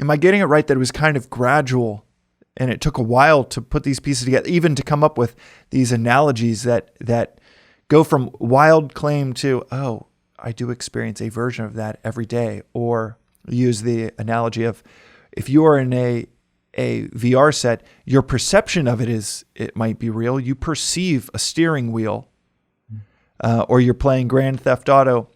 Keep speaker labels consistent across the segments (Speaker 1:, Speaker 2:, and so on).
Speaker 1: am I getting it right that it was kind of gradual and it took a while to put these pieces together, even to come up with these analogies that go from wild claim to, oh, I do experience a version of that every day? Or use the analogy of, if you are in a VR set, your perception of it might be real. You perceive a steering wheel, or you're playing Grand Theft Auto.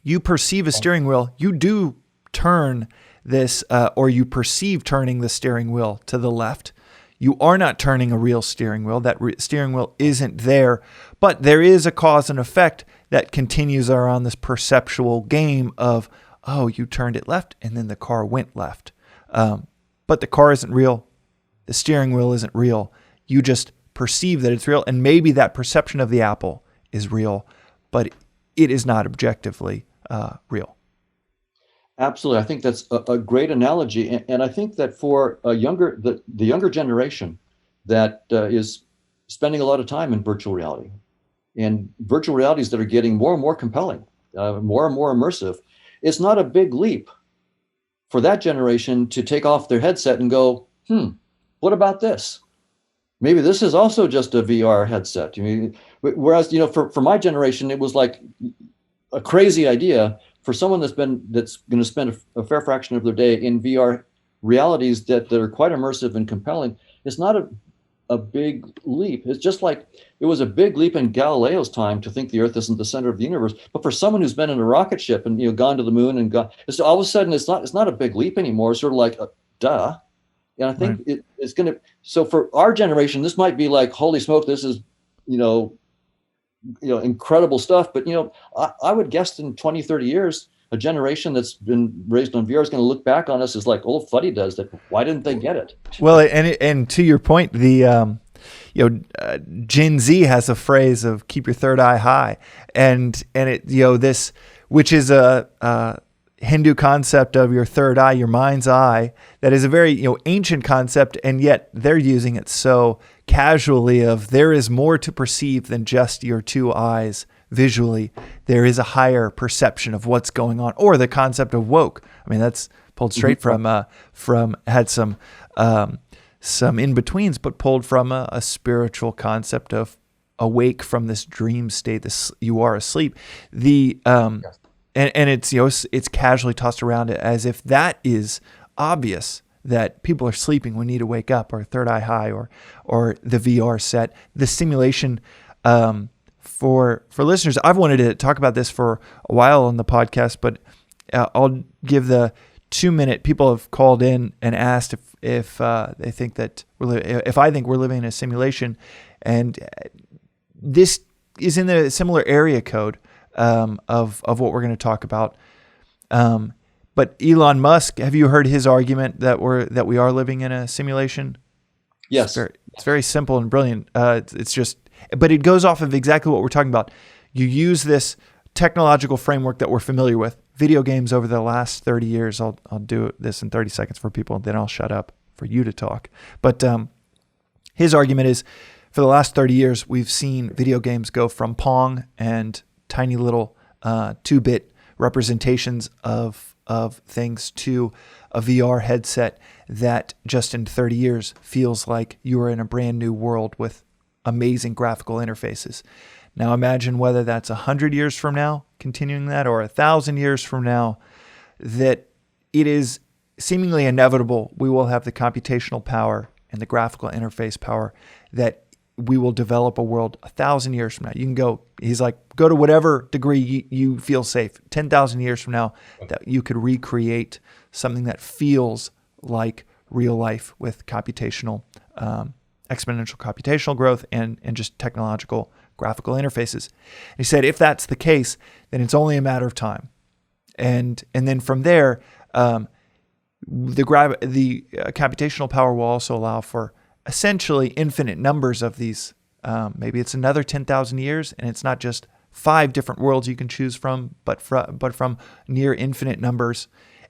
Speaker 1: You perceive a steering wheel. You do turn this, or you perceive turning the steering wheel to the left. You are not turning a real steering wheel. That steering wheel isn't there, but there is a cause and effect that continues around this perceptual game of, oh, you turned it left and then the car went left. But the car isn't real. The steering wheel isn't real. You just perceive that it's real. And maybe that perception of the apple is real, but it is not objectively real.
Speaker 2: Absolutely. I think that's a great analogy. And I think that for the younger generation that is spending a lot of time in virtual reality, and virtual realities that are getting more and more compelling, more and more immersive, it's not a big leap for that generation to take off their headset and go, what about this? Maybe this is also just a VR headset. I mean, whereas, for my generation, it was like a crazy idea. For someone that's going to spend a fair fraction of their day in VR realities that are quite immersive and compelling, it's not a big leap. It's just like it was a big leap in Galileo's time to think the Earth isn't the center of the universe. But for someone who's been in a rocket ship and gone to the moon and it's all of a sudden it's not a big leap anymore. It's sort of like duh. And I think it's going to. So for our generation, this might be like, holy smoke, this is incredible stuff. But I would guess in 20, 30 years, a generation that's been raised on VR is going to look back on us as like old fuddy does. That why didn't they get it?
Speaker 1: Well, and to your point, the Gen Z has a phrase of keep your third eye high, and it this, which is a Hindu concept of your third eye, your mind's eye, that is a very ancient concept, and yet they're using it so casually of there is more to perceive than just your two eyes visually. There is a higher perception of what's going on, or the concept of woke. I mean, that's pulled straight from had some in-betweens, but pulled from a spiritual concept of awake from this dream state, this you are asleep. And it's it's casually tossed around as if that is obvious, that people are sleeping, we need to wake up, or third eye high, or the VR set, the simulation. For listeners, I've wanted to talk about this for a while on the podcast, but I'll give the 2-minute. People have called in and asked if they think that if I think we're living in a simulation, and this is in the similar area code of what we're going to talk about. But Elon Musk, have you heard his argument that we are living in a simulation?
Speaker 2: Yes.
Speaker 1: It's very simple and brilliant. It's just, but it goes off of exactly what we're talking about. You use this technological framework that we're familiar with. Video games over the last 30 years. I'll do this in 30 seconds for people, and then I'll shut up for you to talk. But his argument is, for the last 30 years, we've seen video games go from Pong and tiny little 2-bit representations of things to a VR headset that just in 30 years feels like you are in a brand new world with amazing graphical interfaces. Now imagine whether that's 100 years from now, continuing that, or 1,000 years from now, that it is seemingly inevitable we will have the computational power and the graphical interface power that we will develop a world 1,000 years from now. You can go, he's like, go to whatever degree you feel safe. 10,000 years from now, that you could recreate something that feels like real life with computational, exponential computational growth and just technological graphical interfaces. And he said, if that's the case, then it's only a matter of time. And then from there, the computational power will also allow for essentially infinite numbers of these. Maybe it's another 10,000 years, and it's not just 5 different worlds you can choose from, but from near infinite numbers.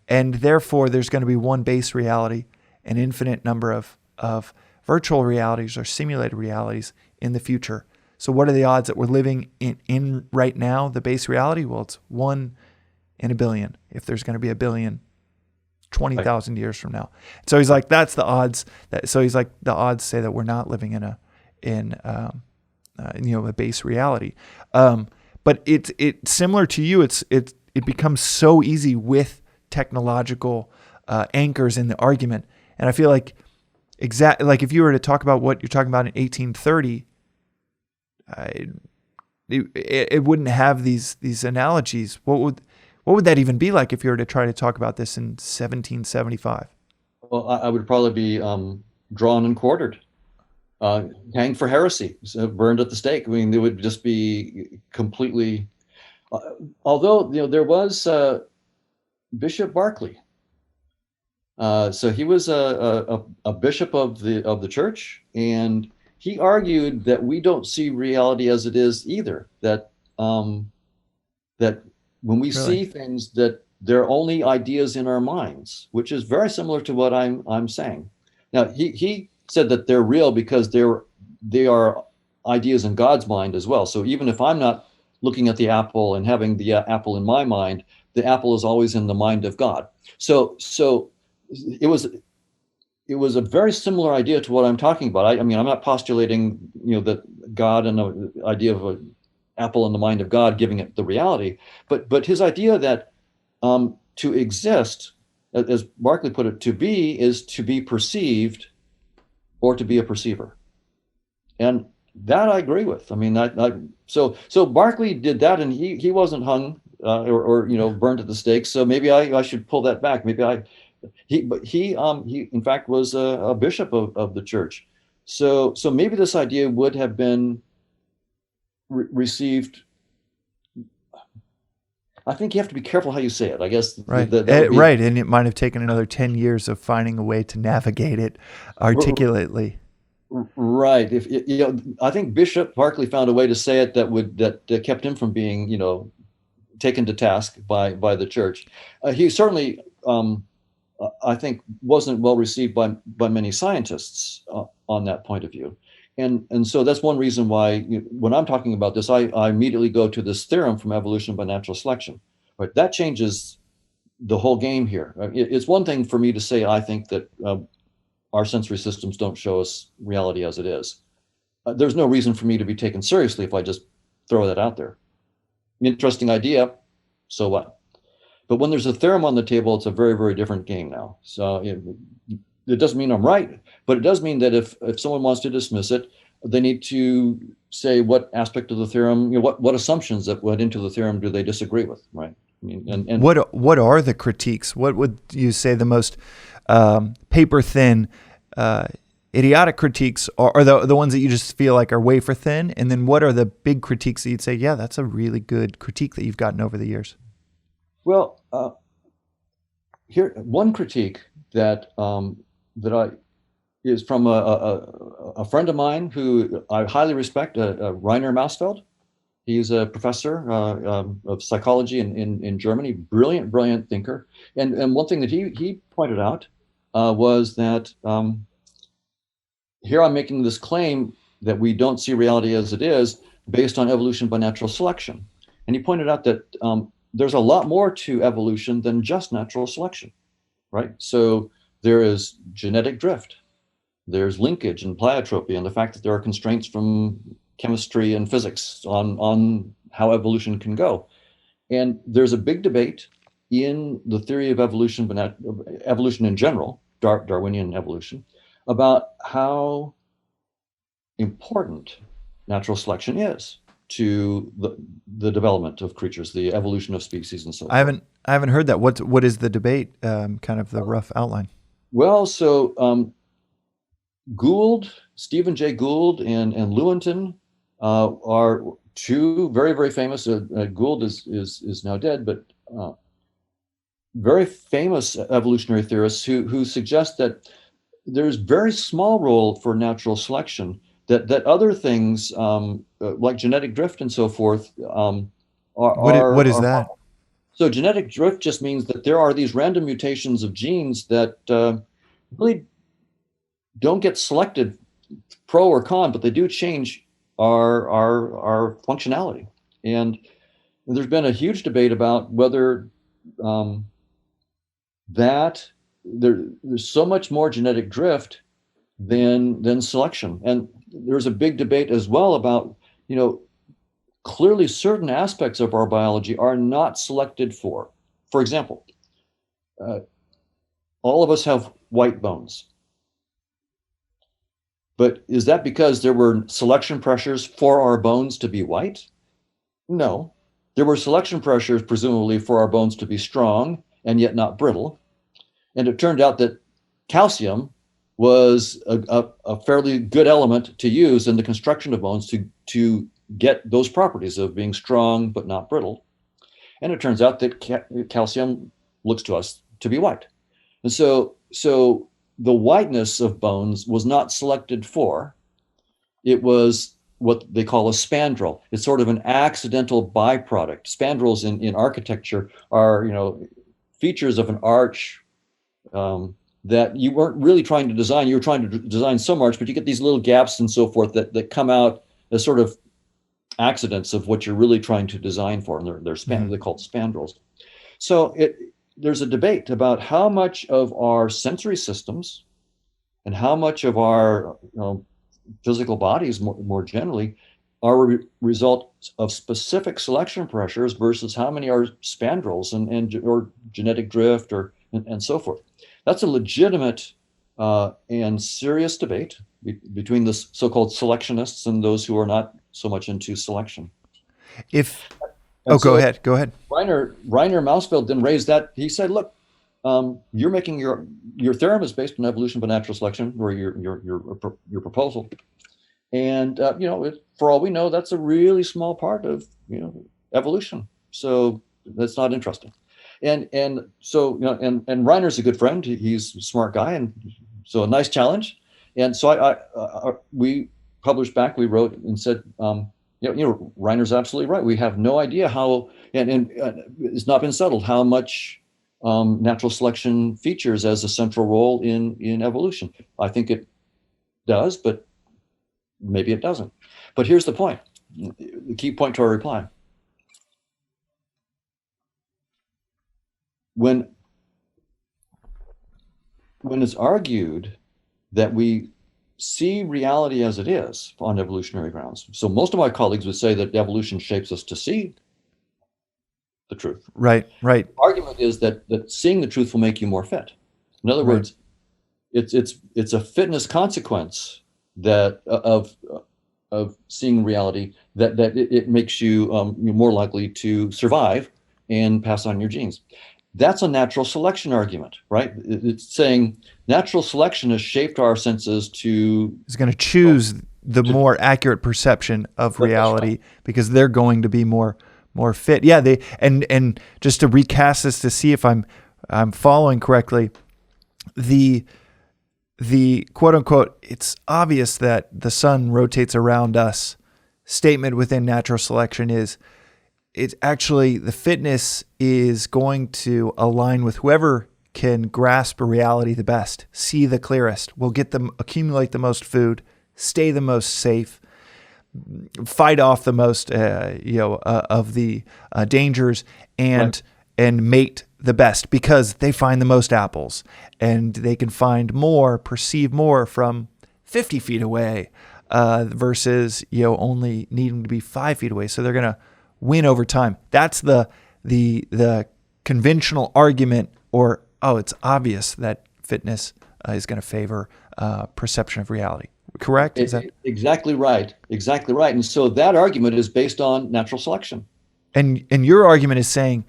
Speaker 1: And therefore, there's going to be one base reality, an infinite number of virtual realities or simulated realities in the future. So what are the odds that we're living in right now, the base reality? Well, it's 1 in a billion. If there's going to be a billion,
Speaker 2: Right.
Speaker 1: 20,000 years from now. So he's like, that's the odds. So he's like, the odds say that we're not living in a base reality. But it's similar to you. It becomes so easy with technological anchors in the argument. And I feel like like if you were to talk about what you're talking about in 1830, it wouldn't have these analogies. What would that even be like if you were to try to talk about this in 1775?
Speaker 2: Well, I would probably be drawn and quartered, hanged for heresy, so burned at the stake. I mean, it would just be completely. Uh, Although there was Bishop Berkeley. So he was a bishop of the church, and he argued that we don't see reality as it is either. That when we
Speaker 1: Really?
Speaker 2: see things, that they're only ideas in our minds, which is very similar to what I'm saying. Now he said that they're real because they are ideas in God's mind as well. So even if I'm not looking at the apple and having the apple in my mind, the apple is always in the mind of God. So it was a very similar idea to what I'm talking about. I mean, I'm not postulating, that God and the idea of an apple in the mind of God giving it the reality, but his idea that to exist, as Berkeley put it, to be is to be perceived or to be a perceiver, and that I agree with. I mean, so Berkeley did that, and he wasn't hung or burned at the stake. So maybe I should pull that back. Maybe he in fact was a bishop of the church. So maybe this idea would have been received. I think you have to be careful how you say it. I guess
Speaker 1: Right.
Speaker 2: that would be
Speaker 1: Right. And it might have taken another 10 years of finding a way to navigate it articulately.
Speaker 2: right. If I think Bishop Berkeley found a way to say it that kept him from being taken to task by the church. He certainly I think wasn't well received by many scientists on that point of view. And so that's one reason why when I'm talking about this, I immediately go to this theorem from evolution by natural selection. Right? That changes the whole game here. It's one thing for me to say I think that our sensory systems don't show us reality as it is. There's no reason for me to be taken seriously if I just throw that out there. Interesting idea, so what? But when there's a theorem on the table, it's a very, very different game now. So it doesn't mean I'm right, but it does mean that if someone wants to dismiss it, they need to say what aspect of the theorem, what assumptions that went into the theorem do they disagree with, right? I mean, and
Speaker 1: What are the critiques? What would you say the most paper thin, idiotic critiques are the ones that you just feel like are wafer thin? And then what are the big critiques that you'd say, yeah, that's a really good critique that you've gotten over the years?
Speaker 2: well, here one critique that I is from a friend of mine who I highly respect, Rainer Mausfeld. He's a professor of psychology in Germany, brilliant thinker. And one thing that he pointed out was that here I'm making this claim that we don't see reality as it is based on evolution by natural selection. And he pointed out that there's a lot more to evolution than just natural selection, right? So there is genetic drift, there's linkage and pleiotropy, and the fact that there are constraints from chemistry and physics on how evolution can go. And there's a big debate in the theory of evolution, but evolution in general, Darwinian evolution, about how important natural selection is to the development of creatures, the evolution of species, and so forth.
Speaker 1: I haven't heard that. What is the debate? Kind of the rough outline.
Speaker 2: Well, so Stephen Jay Gould and Lewontin are two very, very famous. Gould is now dead, but very famous evolutionary theorists who suggest that there's very small role for natural selection. That other things like genetic drift and so forth
Speaker 1: What is
Speaker 2: are
Speaker 1: that?
Speaker 2: so genetic drift just means that there are these random mutations of genes that really don't get selected pro or con, but they do change our functionality. And there's been a huge debate about whether that there's so much more genetic drift than selection. And there's a big debate as well about, clearly certain aspects of our biology are not selected for. For example, all of us have white bones. But is that because there were selection pressures for our bones to be white? No. There were selection pressures, presumably, for our bones to be strong and yet not brittle. And it turned out that calcium was a fairly good element to use in the construction of bones to get those properties of being strong but not brittle. And it turns out that calcium looks to us to be white. And so the whiteness of bones was not selected for. It was what they call a spandrel. It's sort of an accidental byproduct. Spandrels in architecture are, features of an arch that you weren't really trying to design. You were trying to design some arch, but you get these little gaps and so forth that come out as sort of accidents of what you're really trying to design for. And they're called spandrels. So there's a debate about how much of our sensory systems and how much of our physical bodies more generally are a result of specific selection pressures versus how many are spandrels or genetic drift and so forth. That's a legitimate and serious debate between the so-called selectionists and those who are not so much into selection.
Speaker 1: Go ahead.
Speaker 2: Rainer Mausfeld then raised that. He said, look, you're making your theorem is based on evolution by natural selection, or your proposal. And, for all we know, that's a really small part of, evolution. So that's not interesting. And so, and Reiner's a good friend. He's a smart guy. And so a nice challenge. And so we published back, we wrote and said, Reiner's absolutely right. We have no idea how, and it's not been settled how much natural selection features as a central role in evolution. I think it does, but maybe it doesn't. But here's the point, the key point to our reply. When it's argued that we see reality as it is on evolutionary grounds. So most of my colleagues would say that evolution shapes us to see the truth.
Speaker 1: Right.
Speaker 2: The argument is that seeing the truth will make you more fit. In other words, it's a fitness consequence that of seeing reality that it makes you more likely to survive and pass on your genes. That's a natural selection argument, right? It's saying natural selection has shaped our senses to...
Speaker 1: It's going to choose the more accurate perception of reality because they're going to be more fit. Yeah, and just to recast this to see if I'm following correctly, the quote unquote, it's obvious that the sun rotates around us statement within natural selection is it's actually the fitness is going to align with whoever can grasp a reality the best, see the clearest, will get them, accumulate the most food, stay the most safe, fight off the most, of the dangers, and mate the best because they find the most apples and they can find more, perceive more from 50 feet away versus only needing to be 5 feet away. So they're gonna win over time. That's the conventional argument, or it's obvious that fitness is going to favor perception of reality. Correct? Is that
Speaker 2: exactly right? Exactly right. And so that argument is based on natural selection.
Speaker 1: And your argument is saying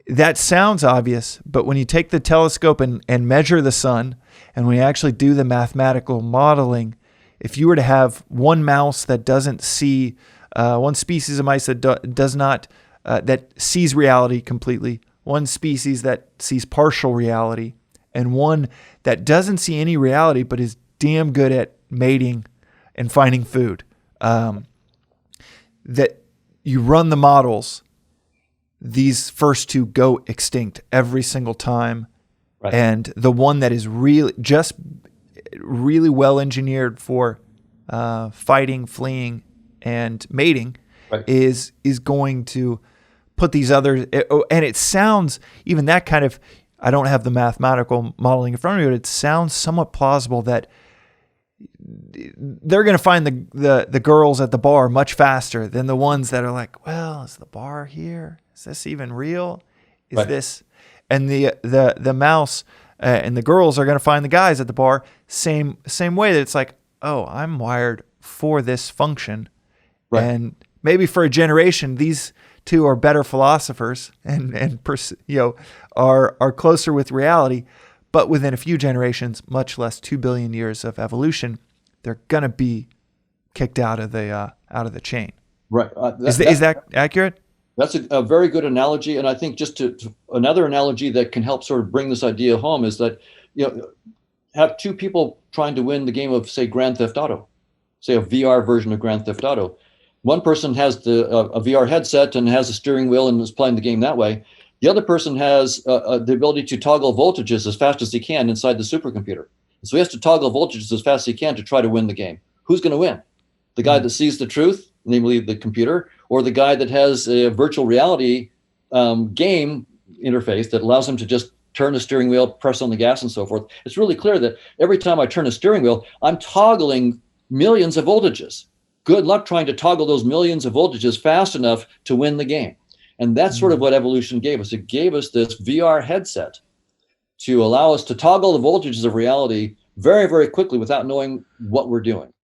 Speaker 1: that sounds obvious, but when you take the telescope and measure the sun, and when you actually do the mathematical modeling, if you were to have one mouse that doesn't see, one species of mice that does not, that sees reality completely, one species that sees partial reality, and one that doesn't see any reality but is damn good at mating and finding food, that you run the models, these first two go extinct every single time. Right. And the one that is really well engineered for fighting, fleeing, and mating is going to put these others. And it sounds, even that kind of I don't have the mathematical modeling in front of me, but it sounds somewhat plausible that they're going to find the girls at the bar much faster than the ones that are like, well, is the bar here? Is this even real? Is
Speaker 2: Right.
Speaker 1: this? And the mouse and the girls are going to find the guys at the bar same way, that it's like, oh, I'm wired for this function.
Speaker 2: Right.
Speaker 1: And maybe for a generation, these two are better philosophers and are closer with reality. But within a few generations, much less 2 billion years of evolution, they're gonna be kicked out of the chain.
Speaker 2: Right.
Speaker 1: Is that accurate?
Speaker 2: That's a very good analogy, and I think just to another analogy that can help sort of bring this idea home is that, have two people trying to win the game of, say, Grand Theft Auto, say a VR version of Grand Theft Auto. One person has a VR headset and has a steering wheel and is playing the game that way. The other person has the ability to toggle voltages as fast as he can inside the supercomputer. So he has to toggle voltages as fast as he can to try to win the game. Who's going to win? The guy that sees the truth, namely the computer, or the guy that has a virtual reality game interface that allows him to just turn the steering wheel, press on the gas, and so forth? It's really clear that every time I turn a steering wheel, I'm toggling millions of voltages. Good luck trying to toggle those millions of voltages fast enough to win the game. And that's sort of what evolution gave us. It gave us this VR headset to allow us to toggle the voltages of reality very, very quickly without knowing what we're doing.